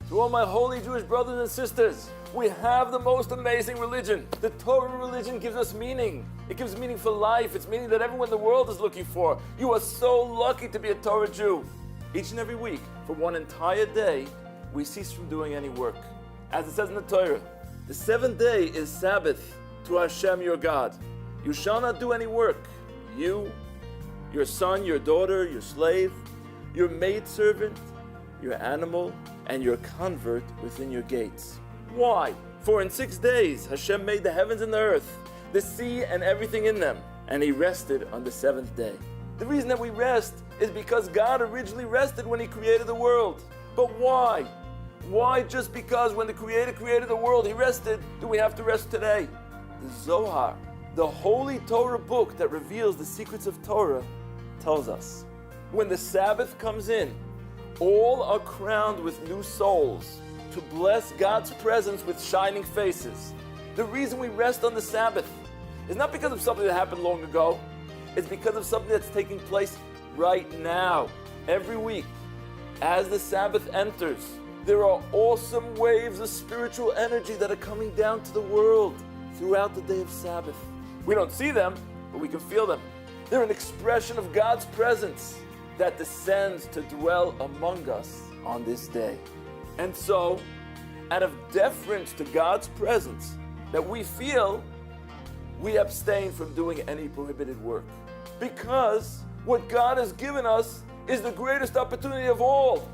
To all my holy Jewish brothers and sisters, we have the most amazing religion. The Torah religion gives us meaning. It gives meaning for life. It's meaning that everyone in the world is looking for. You are so lucky to be a Torah Jew. Each and every week, for one entire day, we cease from doing any work. As it says in the Torah, the seventh day is Sabbath to Hashem your God. You shall not do any work. You, your son, your daughter, your slave, your maidservant, your animal, and your convert within your gates. Why? For in 6 days Hashem made the heavens and the earth, the sea and everything in them, and He rested on the seventh day. The reason that we rest is because God originally rested when He created the world. But why? Why just because when the Creator created the world He rested, do we have to rest today? The Zohar, the holy Torah book that reveals the secrets of Torah, tells us when the Sabbath comes in, all are crowned with new souls to bless God's presence with shining faces. The reason we rest on the Sabbath is not because of something that happened long ago. It's because of something that's taking place right now. Every week, as the Sabbath enters, there are awesome waves of spiritual energy that are coming down to the world throughout the day of Sabbath. We don't see them, but we can feel them. They're an expression of God's presence that descends to dwell among us on this day. And so, out of deference to God's presence that we feel, we abstain from doing any prohibited work. Because what God has given us is the greatest opportunity of all,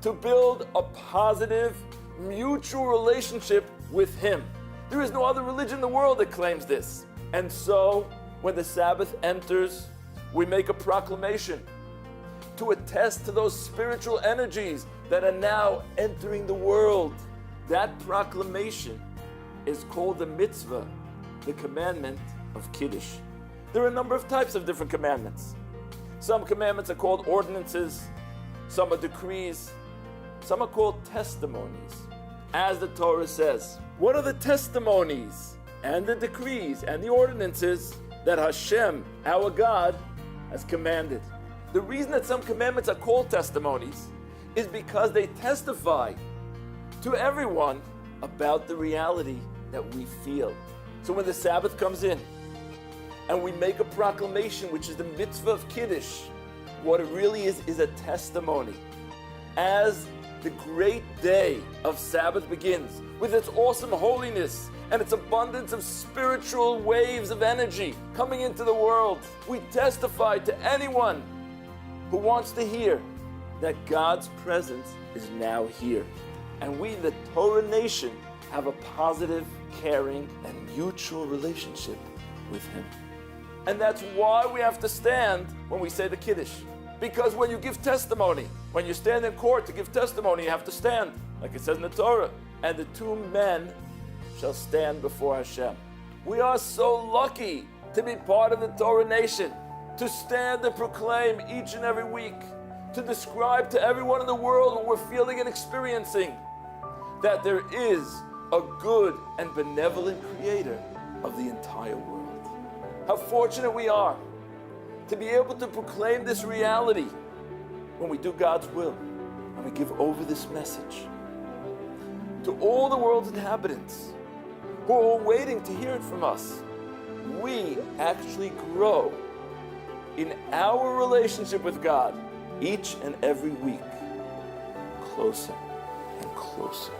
to build a positive, mutual relationship with Him. There is no other religion in the world that claims this. And so, when the Sabbath enters, we make a proclamation to attest to those spiritual energies that are now entering the world. That proclamation is called the mitzvah, the commandment of Kiddush. There are a number of types of different commandments. Some commandments are called ordinances, some are decrees, some are called testimonies. As the Torah says, what are the testimonies and the decrees and the ordinances that Hashem, our God, has commanded? The reason that some commandments are called testimonies is because they testify to everyone about the reality that we feel. So when the Sabbath comes in and we make a proclamation, which is the mitzvah of Kiddush, what it really is a testimony. As the great day of Sabbath begins with its awesome holiness and its abundance of spiritual waves of energy coming into the world, we testify to anyone who wants to hear that God's presence is now here. And we, the Torah nation, have a positive, caring, and mutual relationship with Him. And that's why we have to stand when we say the Kiddush. Because when you give testimony, when you stand in court to give testimony, you have to stand, like it says in the Torah. And the two men shall stand before Hashem. We are so lucky to be part of the Torah nation, to stand and proclaim each and every week, to describe to everyone in the world what we're feeling and experiencing, that there is a good and benevolent Creator of the entire world. How fortunate we are to be able to proclaim this reality when we do God's will and we give over this message to all the world's inhabitants who are waiting to hear it from us. We actually grow in our relationship with God each and every week, closer and closer.